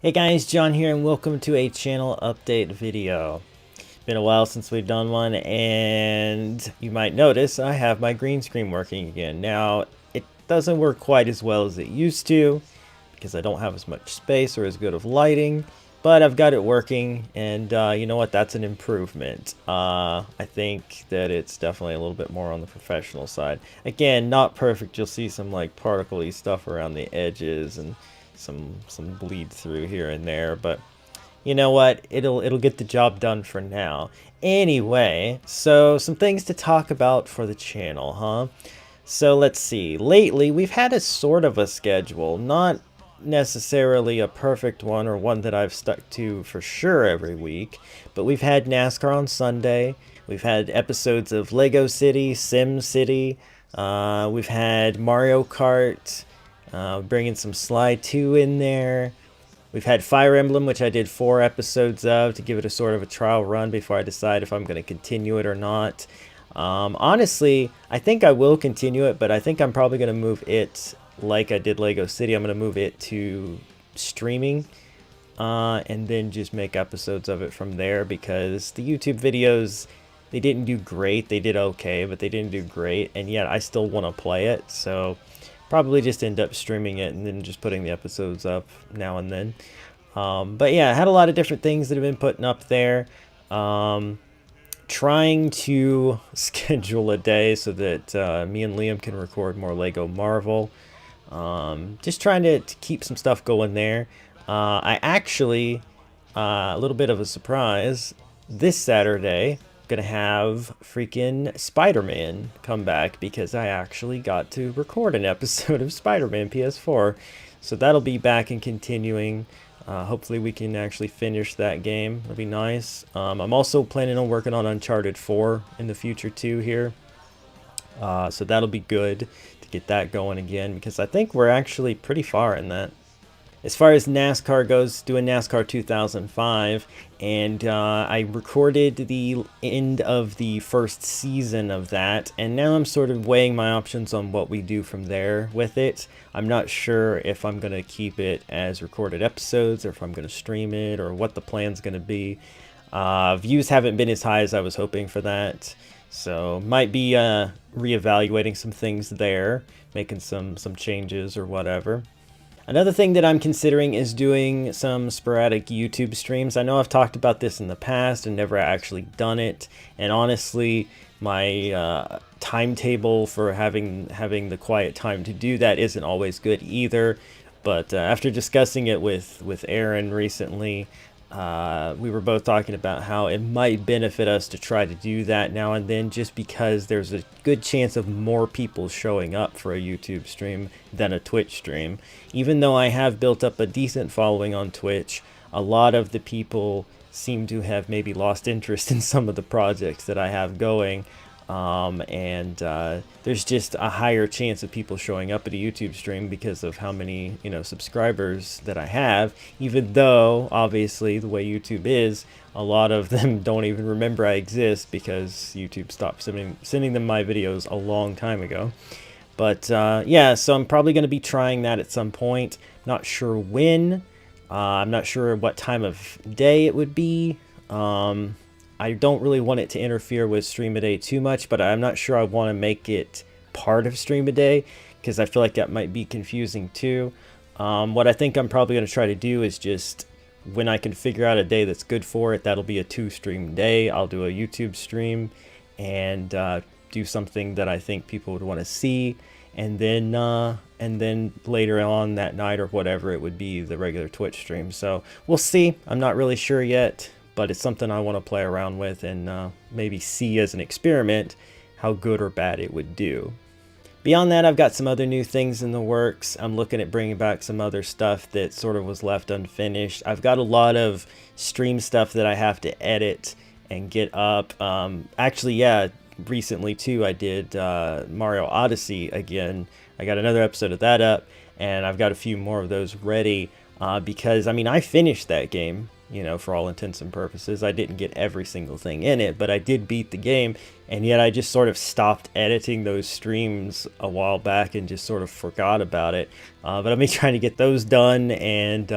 Hey guys, John here and welcome to a channel update video. Been a while since we've done one, and you might notice I have my green screen working again. Now, it doesn't work quite as well as it used to because I don't have as much space or as good of lighting, but I've got it working, and you know what, that's an improvement. I think that it's definitely a little bit more on the professional side. Again, not perfect. You'll see some like particle-y stuff around the edges and some bleed through here and there, but you know what, it'll get the job done for now. Anyway, so some things to talk about for the channel, huh? So let's see. Lately we've had a sort of a schedule, not necessarily a perfect one or one that I've stuck to for sure every week, but we've had NASCAR on Sunday, we've had episodes of Lego City, Sim City, we've had Mario Kart, bringing some Sly 2 in there. We've had Fire Emblem, which I did 4 episodes of to give it a sort of a trial run before I decide if I'm going to continue it or not. Honestly, I think I will continue it, but I think I'm probably going to move it like I did Lego City. I'm going to move it to streaming and then just make episodes of it from there, because the YouTube videos, they didn't do great. They did okay, but they didn't do great, and yet I still want to play it, so probably just end up streaming it and then just putting the episodes up now and then. But yeah, I had a lot of different things that have been putting up there. Trying to schedule a day so that me and Liam can record more Lego Marvel. Just trying to keep some stuff going there. I actually, a little bit of a surprise, this Saturday, gonna have freaking Spider-Man come back, because I actually got to record an episode of Spider-Man PS4, so that'll be back and continuing. Hopefully we can actually finish that game. That'll be nice. I'm also planning on working on Uncharted 4 in the future too here, so that'll be good to get that going again, because I think we're actually pretty far in that. As far as NASCAR goes, doing NASCAR 2005, and I recorded the end of the first season of that, and now I'm sort of weighing my options on what we do from there with it. I'm not sure if I'm going to keep it as recorded episodes, or if I'm going to stream it, or what the plan's going to be. Views haven't been as high as I was hoping for that, so might be reevaluating some things there, making some changes or whatever. Another thing that I'm considering is doing some sporadic YouTube streams. I know I've talked about this in the past and never actually done it, and honestly, my timetable for having the quiet time to do that isn't always good either. But after discussing it with Aaron recently, we were both talking about how it might benefit us to try to do that now and then, just because there's a good chance of more people showing up for a YouTube stream than a Twitch stream. Even though I have built up a decent following on Twitch, a lot of the people seem to have maybe lost interest in some of the projects that I have going. And there's just a higher chance of people showing up at a YouTube stream because of how many, subscribers that I have, even though obviously the way YouTube is, a lot of them don't even remember I exist because YouTube stopped sending them my videos a long time ago. But yeah, so I'm probably going to be trying that at some point. Not sure when. I'm not sure what time of day it would be. I don't really want it to interfere with Stream a Day too much, but I'm not sure I want to make it part of Stream a Day, because I feel like that might be confusing too. What I think I'm probably going to try to do is just, when I can figure out a day that's good for it, that'll be a 2-stream day. I'll do a YouTube stream and do something that I think people would want to see, and then later on that night or whatever, it would be the regular Twitch stream. So we'll see. I'm not really sure yet, but it's something I want to play around with and maybe see as an experiment how good or bad it would do. Beyond that, I've got some other new things in the works. I'm looking at bringing back some other stuff that sort of was left unfinished. I've got a lot of stream stuff that I have to edit and get up. Actually, yeah, recently too, I did Mario Odyssey again. I got another episode of that up, and I've got a few more of those ready because, I mean, I finished that game. For all intents and purposes. I didn't get every single thing in it, but I did beat the game, and yet I just sort of stopped editing those streams a while back and just sort of forgot about it. But I've been trying to get those done, and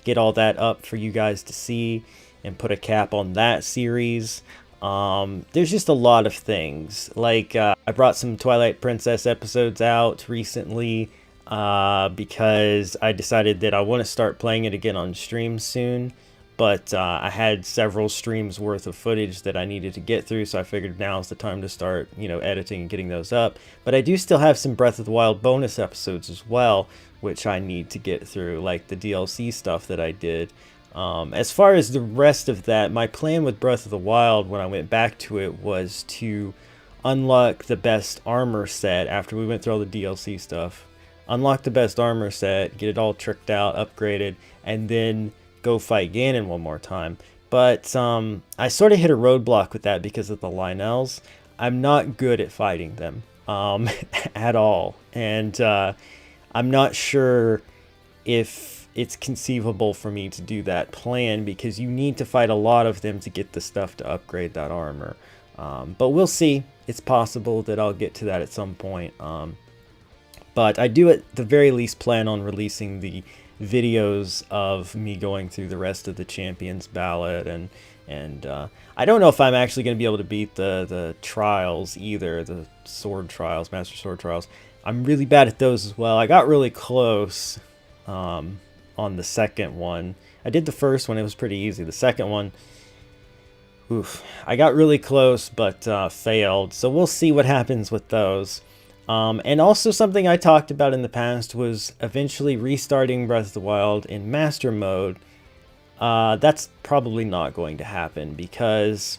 get all that up for you guys to see and put a cap on that series. There's just a lot of things. Like, I brought some Twilight Princess episodes out recently because I decided that I want to start playing it again on stream soon. But I had several streams worth of footage that I needed to get through, so I figured now's the time to start, editing and getting those up. But I do still have some Breath of the Wild bonus episodes as well, which I need to get through, like the DLC stuff that I did. As far as the rest of that, my plan with Breath of the Wild when I went back to it was to unlock the best armor set after we went through all the DLC stuff. Unlock the best armor set, get it all tricked out, upgraded, and then go fight Ganon one more time. But I sort of hit a roadblock with that because of the Lynels. I'm not good at fighting them at all. And I'm not sure if it's conceivable for me to do that plan because you need to fight a lot of them to get the stuff to upgrade that armor. But we'll see. It's possible that I'll get to that at some point. But I do at the very least plan on releasing the videos of me going through the rest of the Champions Ballot, and I don't know if I'm actually going to be able to beat the trials either, the sword trials, Master Sword trials. I'm really bad at those as well. I got really close on the second one. I did the first one, it was pretty easy. The second one, I got really close but failed, so we'll see what happens with those. And also something I talked about in the past was eventually restarting Breath of the Wild in Master Mode. That's probably not going to happen because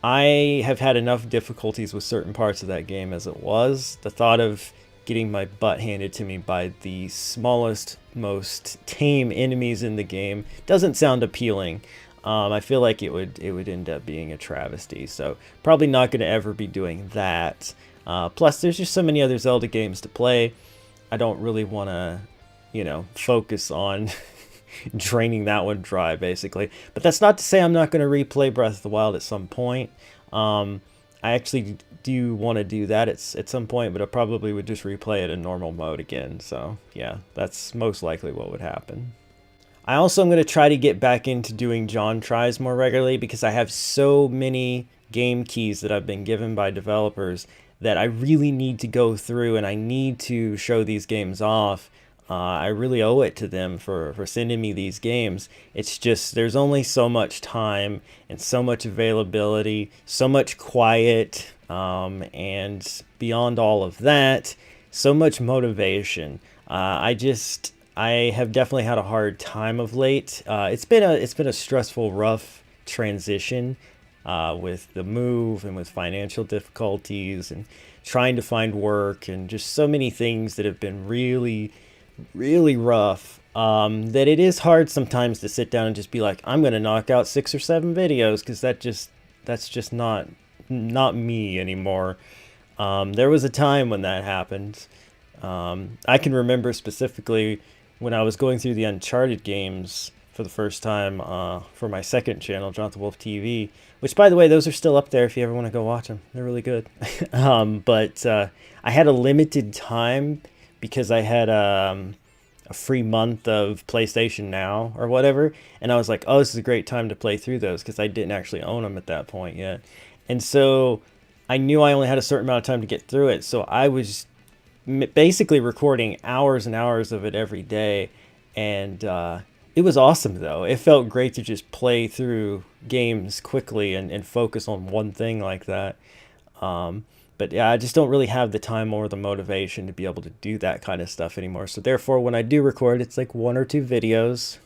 I have had enough difficulties with certain parts of that game as it was. The thought of getting my butt handed to me by the smallest, most tame enemies in the game doesn't sound appealing. I feel like it would end up being a travesty, so probably not going to ever be doing that. Plus, there's just so many other Zelda games to play. I don't really want to, focus on draining that one dry, basically. But that's not to say I'm not going to replay Breath of the Wild at some point. I actually do want to do that at some point, but I probably would just replay it in normal mode again. So, yeah, that's most likely what would happen. I also am going to try to get back into doing John tries more regularly because I have so many game keys that I've been given by developers that I really need to go through, and I need to show these games off. I really owe it to them for sending me these games. It's just there's only so much time and so much availability, so much quiet, and beyond all of that, so much motivation. I have definitely had a hard time of late. It's been a stressful, rough transition. With the move and with financial difficulties and trying to find work and just so many things that have been really, really rough, that it is hard sometimes to sit down and just be like, I'm going to knock out 6 or 7 videos because that's just not me anymore. There was a time when that happened. I can remember specifically when I was going through the Uncharted games for the first time for my second channel, Jonathan Wolf TV, which, by the way, those are still up there if you ever want to go watch them. They're really good. But I had a limited time because I had a free month of PlayStation Now or whatever, and I was like, oh, this is a great time to play through those because I didn't actually own them at that point yet. And so I knew I only had a certain amount of time to get through it, so I was basically recording hours and hours of it every day, and it was awesome, though. It felt great to just play through games quickly and focus on one thing like that. But yeah, I just don't really have the time or the motivation to be able to do that kind of stuff anymore. So therefore, when I do record, it's like 1 or 2 videos.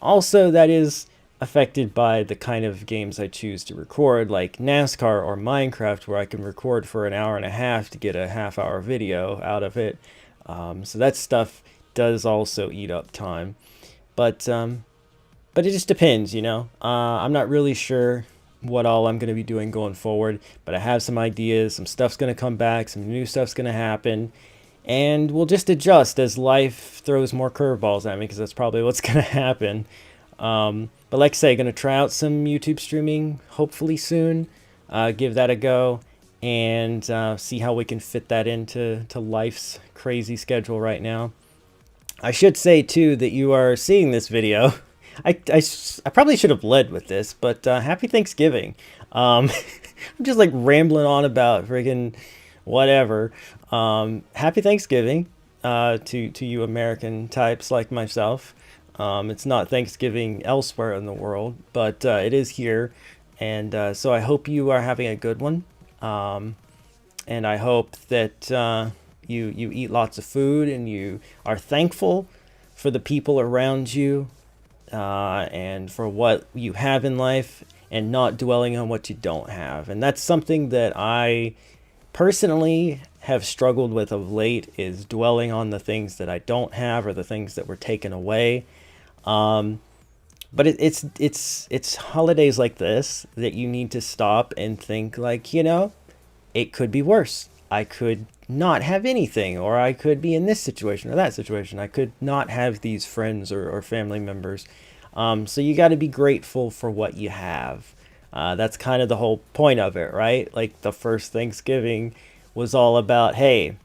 Also, that is affected by the kind of games I choose to record, like NASCAR or Minecraft, where I can record for an hour and a half to get a half-hour video out of it. So that stuff does also eat up time. But it just depends, I'm not really sure what all I'm going to be doing going forward, but I have some ideas. Some stuff's going to come back, some new stuff's going to happen, and we'll just adjust as life throws more curveballs at me, because that's probably what's going to happen. But like I say, going to try out some YouTube streaming hopefully soon, give that a go, and see how we can fit that into life's crazy schedule right now. I should say too that you are seeing this video. I probably should have led with this, but happy Thanksgiving. I'm just like rambling on about friggin' whatever. Happy Thanksgiving to you American types like myself. It's not Thanksgiving elsewhere in the world, but it is here, and so I hope you are having a good one. And I hope that you eat lots of food and you are thankful for the people around you and for what you have in life and not dwelling on what you don't have. And that's something that I personally have struggled with of late, is dwelling on the things that I don't have or the things that were taken away. But it's holidays like this that you need to stop and think like, it could be worse. I could not have anything, or I could be in this situation or that situation. I could not have these friends or family members. So you got to be grateful for what you have. That's kind of the whole point of it, right? Like the first Thanksgiving was all about, hey,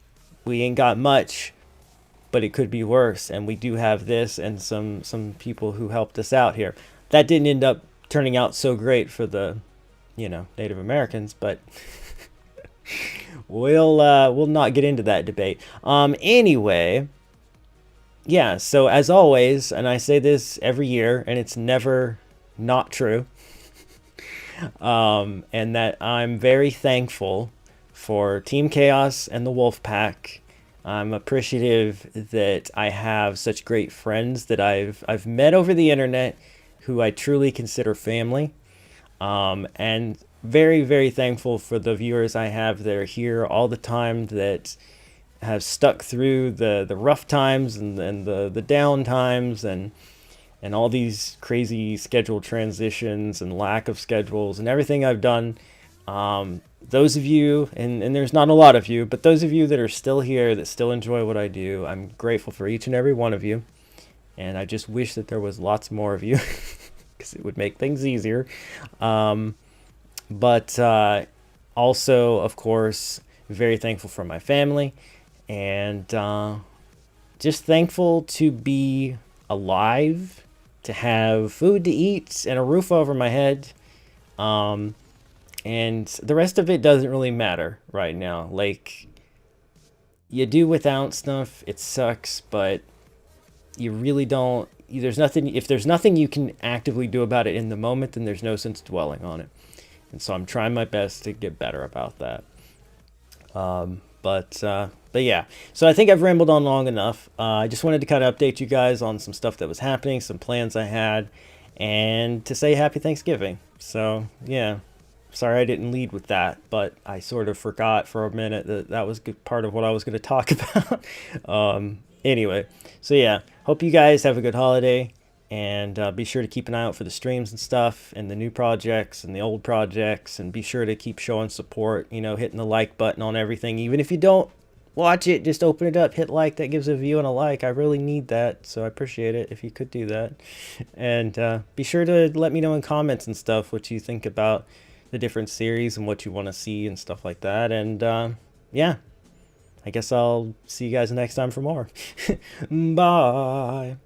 we ain't got much, but it could be worse, and we do have this and some people who helped us out here. That didn't end up turning out so great for the, Native Americans, but we'll not get into that debate. Anyway, yeah. So as always, and I say this every year, and it's never not true. And that I'm very thankful for Team Chaos and the Wolf Pack. I'm appreciative that I have such great friends that I've met over the internet who I truly consider family. And very, very thankful for the viewers I have that are here all the time, that have stuck through the rough times and the down times and all these crazy schedule transitions and lack of schedules and everything I've done. Those of you, and there's not a lot of you, but those of you that are still here, that still enjoy what I do, I'm grateful for each and every one of you. And I just wish that there was lots more of you because it would make things easier. But also, of course, very thankful for my family, and just thankful to be alive, to have food to eat and a roof over my head. And the rest of it doesn't really matter right now. Like, you do without stuff, it sucks, but you really don't. There's nothing. If there's nothing you can actively do about it in the moment, then there's no sense dwelling on it. And so I'm trying my best to get better about that. But yeah, so I think I've rambled on long enough. I just wanted to kind of update you guys on some stuff that was happening, some plans I had, and to say happy Thanksgiving. So yeah, sorry I didn't lead with that, but I sort of forgot for a minute that was part of what I was going to talk about. Anyway, so yeah, hope you guys have a good holiday. And be sure to keep an eye out for the streams and stuff, and the new projects and the old projects, and be sure to keep showing support, hitting the like button on everything. Even if you don't watch it, just open it up, hit like. That gives a view and a like. I really need that, so I appreciate it if you could do that. And be sure to let me know in comments and stuff what you think about the different series and what you want to see and stuff like that. And yeah, I guess I'll see you guys next time for more. Bye.